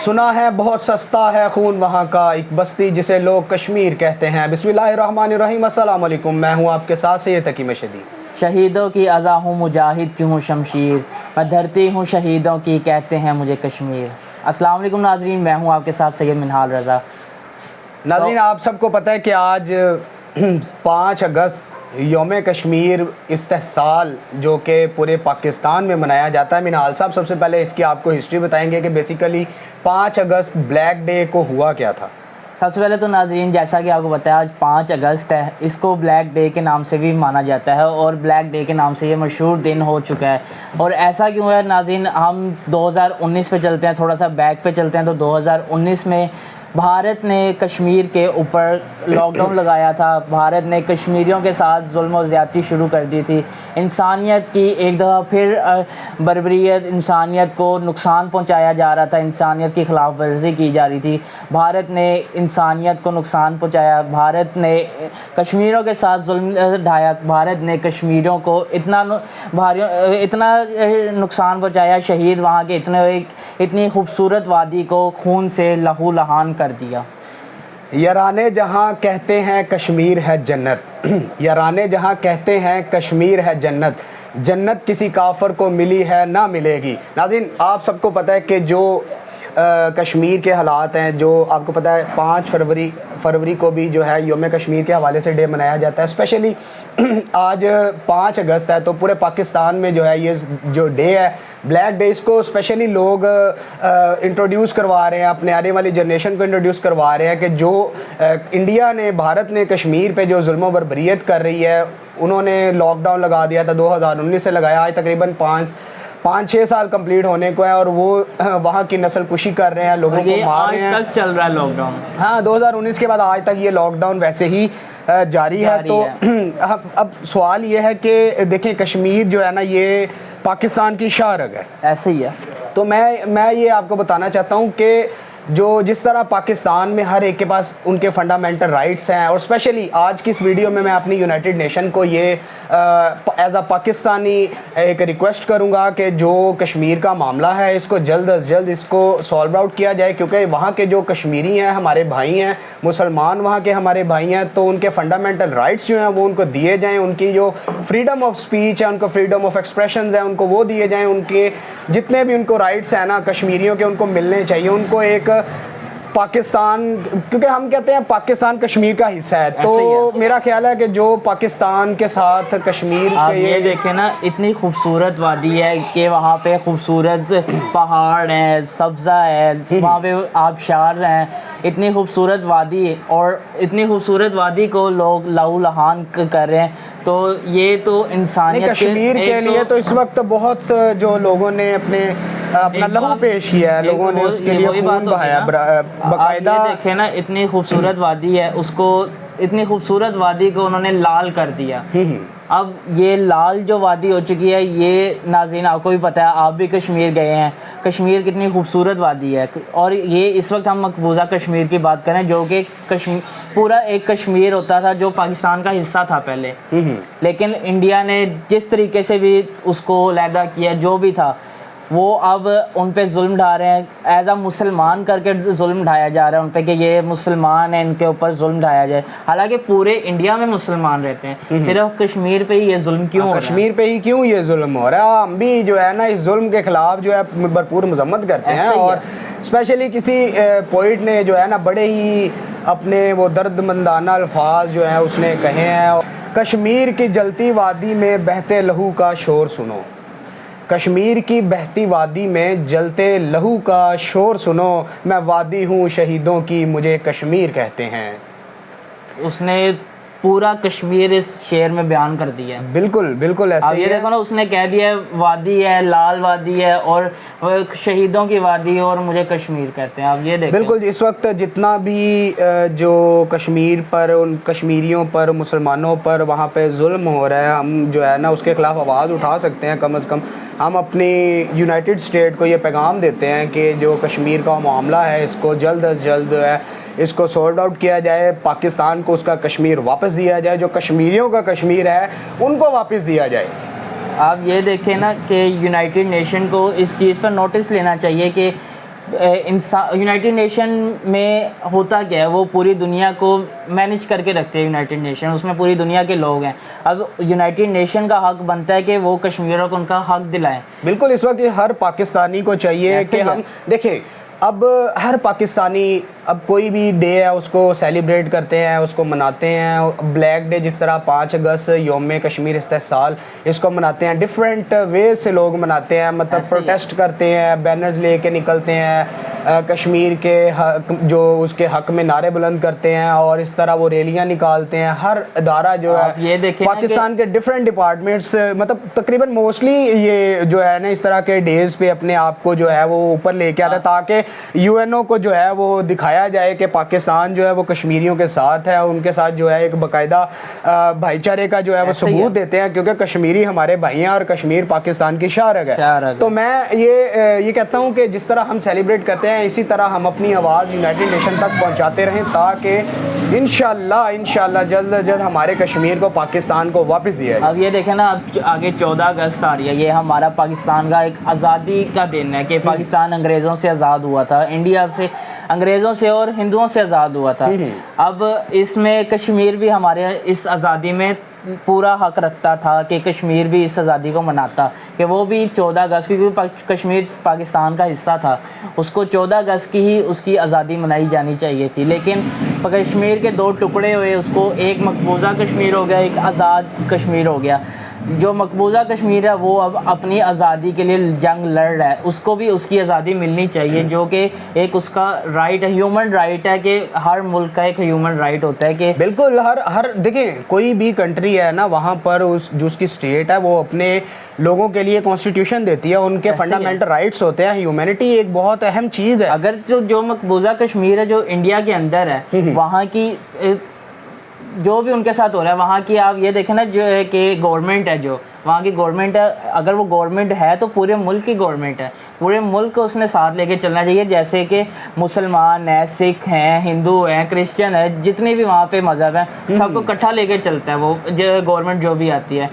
سنا ہے بہت سستا ہے خون وہاں کا، ایک بستی جسے لوگ کشمیر کہتے ہیں۔ بسم اللہ الرحمن الرحیم، السلام علیکم، میں ہوں آپ کے ساتھ سید حکیم شدید۔ شہیدوں کی اذا ہوں مجاہد کی ہوں شمشیر، میں دھرتی ہوں شہیدوں کی کہتے ہیں مجھے کشمیر۔ السلام علیکم ناظرین، میں ہوں آپ کے ساتھ سید منہال رضا۔ ناظرین، آپ سب کو پتہ ہے کہ آج 5 اگست یوم کشمیر استحصال جو کہ پورے پاکستان میں منایا جاتا ہے۔ منہال صاحب سب سے پہلے اس کی آپ کو ہسٹری بتائیں گے کہ بیسیکلی 5 اگست بلیک ڈے کو ہوا کیا تھا۔ سب سے پہلے تو ناظرین، جیسا کہ آپ کو پتہ ہے آج 5 اگست ہے، اس کو بلیک ڈے کے نام سے بھی مانا جاتا ہے اور بلیک ڈے کے نام سے یہ مشہور دن ہو چکا ہے۔ اور ایسا کیوں ہے ناظرین، ہم 2019 پہ چلتے ہیں، تھوڑا سا بیک پہ چلتے ہیں تو 2019 میں بھارت نے کشمیر کے اوپر لاک ڈاؤن لگایا تھا۔ بھارت نے کشمیریوں کے ساتھ ظلم و زیادتی شروع کر دی تھی۔ انسانیت کی ایک دفعہ پھر بربریت، انسانیت کو نقصان پہنچایا جا رہا تھا، انسانیت کی خلاف ورزی کی جا رہی تھی۔ بھارت نے انسانیت کو نقصان پہنچایا، بھارت نے کشمیریوں کے ساتھ ظلم ڈھایا، بھارت نے کشمیریوں کو اتنا نقصان پہنچایا، شہید وہاں کے اتنی خوبصورت وادی کو خون سے لہو لہان کر دیا۔ یارانے جہاں کہتے ہیں کشمیر ہے جنت، یارانے جہاں کہتے ہیں کشمیر ہے جنت، جنت کسی کافر کو ملی ہے نہ ملے گی۔ ناظرین، آپ سب کو پتہ ہے کہ جو کشمیر کے حالات ہیں، جو آپ کو پتہ ہے 5 فروری کو بھی جو ہے یوم کشمیر کے حوالے سے ڈے منایا جاتا ہے۔ اسپیشلی آج 5 اگست ہے تو پورے پاکستان میں جو ہے یہ جو ڈے ہے بلیک ڈے، اس کو اسپیشلی لوگ انٹروڈیوس کروا رہے ہیں، اپنے آنے والی جنریشن کو انٹروڈیوس کروا رہے ہیں کہ جو انڈیا نے، بھارت نے کشمیر پہ جو ظلم و بربریت کر رہی ہے، انہوں نے لاک ڈاؤن لگا دیا تھا 2019 سے لگایا، آج تقریباً 5-6 سال کمپلیٹ ہونے کو ہے، اور وہ وہاں کی نسل کشی کر رہے ہیں، لوگوں کو مار رہے ہیں۔ آج تک چل رہا ہے لاک ڈاؤن۔ ہاں، 2019 کے بعد آج تک یہ لاک ڈاؤن ویسے ہی جاری ہے۔ تو اب سوال یہ ہے کہ دیکھیں، کشمیر جو ہے نا یہ پاکستان کی شاہ رگ ہے، ایسے ہی ہے۔ تو میں یہ آپ کو بتانا چاہتا ہوں کہ جس طرح پاکستان میں ہر ایک کے پاس ان کے فنڈامنٹل رائٹس ہیں، اور اسپیشلی آج کی اس ویڈیو میں اپنی یونائٹڈ نیشن کو یہ ایز اے پاکستانی ایک ریکویسٹ کروں گا کہ جو کشمیر کا معاملہ ہے اس کو جلد از جلد اس کو سالو آؤٹ کیا جائے، کیونکہ وہاں کے جو کشمیری ہیں ہمارے بھائی ہیں، مسلمان وہاں کے ہمارے بھائی ہیں، تو ان کے فنڈامنٹل رائٹس جو ہیں وہ ان کو دیے جائیں، ان کی جو فریڈم آف سپیچ ہے، ان کو فریڈم آف ایکسپریشنز ہیں، ان کو وہ دیے جائیں، ان کے جتنے بھی ان کو رائٹس ہیں نا کشمیریوں کے، ان کو ملنے چاہیے۔ ان کو ایک پاکستان، کیونکہ ہم کہتے ہیں پاکستان کشمیر کا حصہ ہے، تو میرا خیال ہے کہ جو پاکستان کے ساتھ کشمیر، آپ یہ دیکھیں نا، اتنی خوبصورت وادی ہے کہ وہاں پہ خوبصورت پہاڑ ہیں، سبزہ ہے، وہاں پہ آبشار ہیں، اتنی خوبصورت وادی، اور اتنی خوبصورت وادی کو لوگ لہو لہان کر رہے ہیں۔ تو یہ تو انسانیت کشمیر کے لیے تو اس وقت بہت جو لوگوں نے اپنا لہو پیش کیا ہے، لوگوں نے اس کے لیے خون بہایا باقاعدہ۔ آپ یہ دیکھیں نا، اتنی خوبصورت وادی ہے، اتنی خوبصورت وادی کو انہوں نے لال کر دیا۔ اب یہ لال جو وادی ہو چکی ہے، یہ ناظرین آپ کو بھی پتہ ہے، آپ بھی کشمیر گئے ہیں، کشمیر کتنی خوبصورت وادی ہے، اور یہ اس وقت ہم مقبوضہ کشمیر کی بات کریں جو کہ پورا ایک کشمیر ہوتا تھا جو پاکستان کا حصہ تھا پہلے، لیکن انڈیا نے جس طریقے سے بھی اس کو علیحدہ کیا، جو بھی تھا، وہ اب ان پہ ظلم ڈھا رہے ہیں، ایز اے مسلمان کر کے ظلم ڈھایا جا رہا ہے ان پہ کہ یہ مسلمان ہیں، ان کے اوپر ظلم ڈھایا جائے، حالانکہ پورے انڈیا میں مسلمان رہتے ہیں، صرف کشمیر پہ ہی یہ ظلم کیوں ہو رہا ہے؟ کشمیر پہ ہی کیوں یہ ظلم ہو رہا ہے؟ ہم بھی جو ہے نا اس ظلم کے خلاف جو ہے بھرپور مذمت کرتے ہیں، اور اسپیشلی کسی پوئٹ نے جو ہے نا بڑے ہی اپنے وہ درد مندانہ الفاظ جو ہیں اس نے کہے ہیں، کشمیر کی جلتی وادی میں بہتے لہو کا شور سنو، کشمیر کی بہتی وادی میں جلتے لہو کا شور سنو، میں وادی ہوں شہیدوں کی مجھے کشمیر کہتے ہیں۔ اس نے پورا کشمیر اس شعر میں بیان کر دیا ہے۔ بالکل بالکل ایسے ہی ہے۔ یہ دیکھو نا، اس نے کہہ دیا ہے وادی ہے، لال وادی ہے، اور شہیدوں کی وادی ہے، اور مجھے کشمیر کہتے ہیں۔ آپ یہ دیکھیں، بالکل اس وقت جتنا بھی جو کشمیر پر، ان کشمیریوں پر، مسلمانوں پر وہاں پہ ظلم ہو رہا ہے، ہم جو ہے نا اس کے خلاف آواز اٹھا سکتے ہیں۔ کم از کم ہم اپنی یونائٹڈ اسٹیٹ کو یہ پیغام دیتے ہیں کہ جو کشمیر کا معاملہ ہے اس کو جلد از جلد ہے اس کو سورٹ آؤٹ کیا جائے، پاکستان کو اس کا کشمیر واپس دیا جائے، جو کشمیریوں کا کشمیر ہے ان کو واپس دیا جائے۔ آپ یہ دیکھیں نا کہ یونائٹڈ نیشن کو اس چیز پر نوٹس لینا چاہیے کہ یونائٹڈ نیشن میں ہوتا کیا ہے, وہ پوری دنیا کو مینیج کر کے رکھتے ہیں یونائٹڈ نیشن, اس میں پوری دنیا کے لوگ ہیں. اب یونائٹڈ نیشن کا حق بنتا ہے کہ وہ کشمیریوں کو ان کا حق دلائیں. بالکل, اس وقت یہ ہر پاکستانی کو چاہیے کہ ہم دیکھیں, اب ہر پاکستانی اب کوئی بھی ڈے ہے اس کو سیلیبریٹ کرتے ہیں, اس کو مناتے ہیں. بلیک ڈے جس طرح 5 اگست یوم کشمیر استحصال, اس کو مناتے ہیں ڈفرینٹ ویز سے لوگ مناتے ہیں, مطلب پروٹیسٹ کرتے ہیں, بینرز لے کے نکلتے ہیں, کشمیر کے جو اس کے حق میں نعرے بلند کرتے ہیں, اور اس طرح وہ ریلیاں نکالتے ہیں. ہر ادارہ جو ہے پاکستان کے ڈفرینٹ ڈپارٹمنٹس, مطلب تقریباً موسٹلی یہ جو ہے نا اس طرح کے ڈیز پہ اپنے آپ کو جو ہے وہ اوپر لے کے آتا ہے, تاکہ یو این او کو جو ہے وہ دکھایا جائے کہ پاکستان جو ہے وہ کشمیریوں کے ساتھ ہے, ان کے ساتھ جو ہے ایک باقاعدہ بھائی چارے کا جو ہے وہ ثبوت دیتے ہیں, کیونکہ کشمیری ہمارے بھائی ہیں اور کشمیر پاکستان کی شارگ ہے. تو میں یہ کہتا ہوں کہ جس طرح ہم سیلیبریٹ کرتے ہیں اسی طرح ہم اپنی آواز یونائٹڈ نیشن تک پہنچاتے رہیں, تاکہ انشاءاللہ جلد از جلد ہمارے کشمیر کو پاکستان کو واپس دیا جائے. اب یہ دیکھیں نا, اب آگے 14 اگست آ رہی ہے, یہ ہمارا پاکستان کا ایک آزادی کا دن ہے کہ پاکستان انگریزوں سے آزاد ہوا تھا, انڈیا سے, انگریزوں سے اور ہندوؤں سے آزاد ہوا تھا. اب اس میں کشمیر بھی ہمارے اس آزادی میں پورا حق رکھتا تھا کہ کشمیر بھی اس آزادی کو مناتا, کہ وہ بھی 14 اگست, کیونکہ کشمیر پاکستان کا حصہ تھا, اس کو 14 اگست کی ہی اس کی آزادی منائی جانی چاہیے تھی. لیکن کشمیر کے 2 ٹکڑے ہوئے, اس کو ایک مقبوضہ کشمیر ہو گیا, ایک آزاد کشمیر ہو گیا. جو مقبوضہ کشمیر ہے وہ اب اپنی آزادی کے لیے جنگ لڑ رہا ہے, اس کو بھی اس کی آزادی ملنی چاہیے, جو کہ ایک اس کا رائٹ ہے, ہیومن رائٹ ہے, کہ ہر ملک کا ایک ہیومن رائٹ ہوتا ہے کہ بالکل ہر دیکھیں کوئی بھی کنٹری ہے نا, وہاں پر جو اس کی اسٹیٹ ہے وہ اپنے لوگوں کے لیے کانسٹیٹیوشن دیتی ہے, ان کے فنڈامنٹل رائٹس ہوتے ہیں. ہیومینٹی ایک بہت اہم چیز ہے. اگر جو مقبوضہ کشمیر ہے جو انڈیا کے اندر ہے, وہاں کی جو بھی ان کے ساتھ ہو رہا ہے, وہاں کی آپ یہ دیکھیں نا, جو ہے کہ گورنمنٹ ہے, جو وہاں کی گورنمنٹ ہے, اگر وہ گورنمنٹ ہے تو پورے ملک کی گورنمنٹ ہے, پورے ملک کو اس نے ساتھ لے کے چلنا چاہیے. جیسے کہ مسلمان ہیں, سکھ ہیں, ہندو ہیں, کرسچن ہیں, جتنے بھی وہاں پہ مذہب ہیں, سب کو اکٹھا لے کے چلتا ہے وہ گورنمنٹ جو بھی آتی ہے.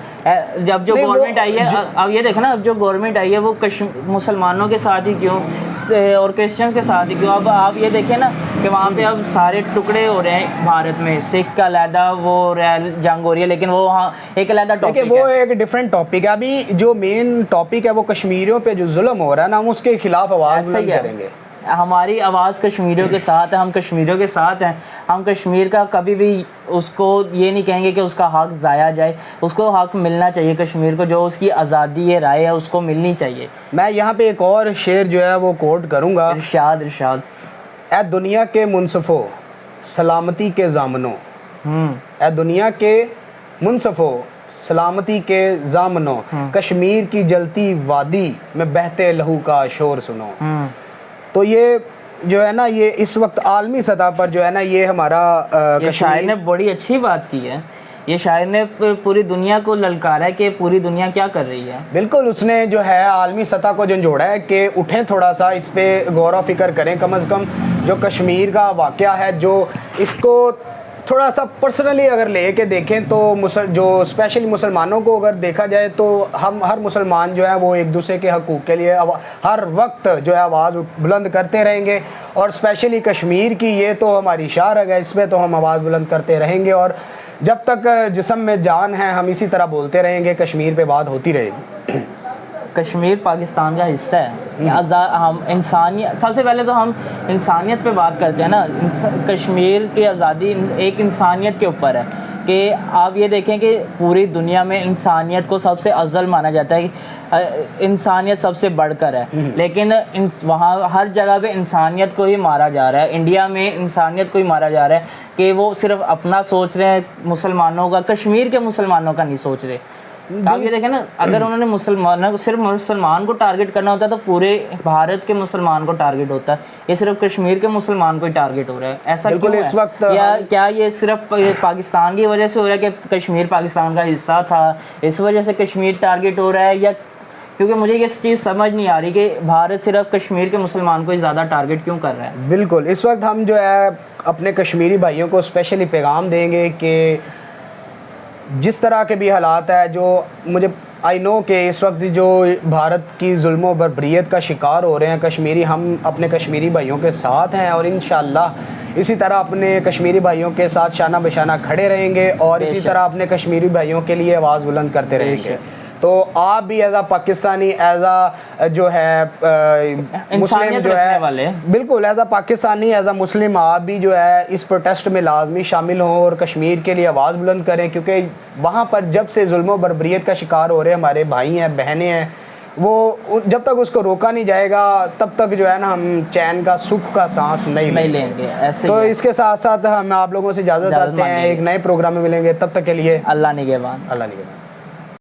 جب جو گورنمنٹ آئی ہے, اب یہ دیکھنا, اب جو گورنمنٹ آئی ہے وہ مسلمانوں کے ساتھ ہی کیوں اور کرسچنس کے ساتھ ہی کیوں. اب آپ یہ دیکھیں نا کہ وہاں پہ اب سارے ٹکڑے ہو رہے ہیں بھارت میں, سکھ کا علیحدہ وہ جنگ ہو رہی ہے, لیکن وہ وہاں ایک علیحدہ ٹاپک ہے, وہ ایک ڈفرینٹ ٹاپک ہے. ابھی جو مین ٹاپک ہے وہ کشمیریوں پہ جو ظلم ہو رہا ہے نا, ہم اس کے خلاف آواز بلند کریں گے. ہماری آواز کشمیریوں کے ساتھ ہے, ہم کشمیریوں کے ساتھ ہیں. ہم کشمیر کا کبھی بھی اس کو یہ نہیں کہیں گے کہ اس کا حق ضائع جائے, اس کو حق ملنا چاہیے کشمیر کو, جو اس کی آزادی رائے ہے اس کو ملنی چاہیے. میں یہاں پہ ایک اور شعر جو ہے وہ کوٹ کروں گا. ارشاد. اے دنیا کے منصفو سلامتی کے ضامنوں, اے دنیا کے منصفو سلامتی کے ضامنوں, کشمیر کی جلتی وادی میں بہتے لہو کا شور سنو. تو یہ جو ہے نا, یہ اس وقت عالمی سطح پر جو ہے نا, یہ ہمارا شاعر نے بڑی اچھی بات کی ہے. یہ شاعر نے پوری دنیا کو للکارا ہے کہ پوری دنیا کیا کر رہی ہے. بالکل, اس نے جو ہے عالمی سطح کو جھنجھوڑا ہے کہ اٹھیں, تھوڑا سا اس پہ غور و فکر کریں. کم از کم جو کشمیر کا واقعہ ہے, جو اس کو تھوڑا سا پرسنلی اگر لے کے دیکھیں تو جو اسپیشلی مسلمانوں کو اگر دیکھا جائے تو ہم ہر مسلمان جو ہے وہ ایک دوسرے کے حقوق کے لیے ہر وقت جو ہے آواز بلند کرتے رہیں گے. اور اسپیشلی کشمیر کی یہ تو ہماری شارگ ہے, اس پہ تو ہم آواز بلند کرتے رہیں گے, اور جب تک جسم میں جان ہے ہم اسی طرح بولتے رہیں گے, کشمیر پہ بات ہوتی رہے گی. کشمیر پاکستان کا حصہ ہے. ہم انسانیت, سب سے پہلے تو ہم انسانیت پہ بات کرتے ہیں نا. کشمیر کی آزادی ایک انسانیت کے اوپر ہے, کہ آپ یہ دیکھیں کہ پوری دنیا میں انسانیت کو سب سے افضل مانا جاتا ہے, انسانیت سب سے بڑھ کر ہے, لیکن وہاں ہر جگہ پہ انسانیت کو ہی مارا جا رہا ہے. انڈیا میں انسانیت کو ہی مارا جا رہا ہے کہ وہ صرف اپنا سوچ رہے ہیں, مسلمانوں کا, کشمیر کے مسلمانوں کا نہیں سوچ رہے. آپ یہ دیکھیں نا, اگر انہوں نے صرف مسلمان کو ٹارگٹ کرنا ہوتا ہے تو پورے بھارت کے مسلمان کو ٹارگٹ ہوتا ہے. یہ صرف کشمیر کے مسلمان کو ہی ٹارگٹ ہو رہا ہے. ایسا کیوں ہے؟ اس وقت کیا یہ صرف پاکستان کی وجہ سے ہو رہا ہے کہ کشمیر پاکستان کا حصہ تھا, اس وجہ سے کشمیر ٹارگٹ ہو رہا ہے, یا کیونکہ مجھے یہ چیز سمجھ نہیں آ رہی کہ بھارت صرف کشمیر کے مسلمان کو ہی زیادہ ٹارگٹ کیوں کر رہا ہے. بالکل, اس وقت ہم جو ہے اپنے کشمیری بھائیوں کو اسپیشلی پیغام دیں گے کہ جس طرح کے بھی حالات ہے, جو مجھے آئی نو کہ اس وقت جو بھارت کی ظلم و بربریت کا شکار ہو رہے ہیں کشمیری، ہم اپنے کشمیری بھائیوں کے ساتھ ہیں اور انشاءاللہ اسی طرح اپنے کشمیری بھائیوں کے ساتھ شانہ بشانہ کھڑے رہیں گے اور اسی طرح اپنے کشمیری بھائیوں کے لیے آواز بلند کرتے رہیں گے. تو آپ بھی as a Pakistani, as a جو ہے مسلم جو ہے، بالکل as a Pakistani, as a Muslim, آپ بھی جو ہے اس پروٹیسٹ میں لازمی شامل ہوں اور کشمیر کے لیے آواز بلند کریں، کیونکہ وہاں پر جب سے ظلم و بربریت کا شکار ہو رہے ہمارے بھائی ہیں، بہنیں ہیں، وہ جب تک اس کو روکا نہیں جائے گا تب تک جو ہے نا ہم چین کا، سکھ کا سانس نہیں لیں گے. تو اس کے ساتھ ساتھ ہم آپ لوگوں سے اجازت چاہتے ہیں، ایک نئے پروگرام میں ملیں گے، تب تک کے لیے اللہ نگہبان. اللہ نگہبان.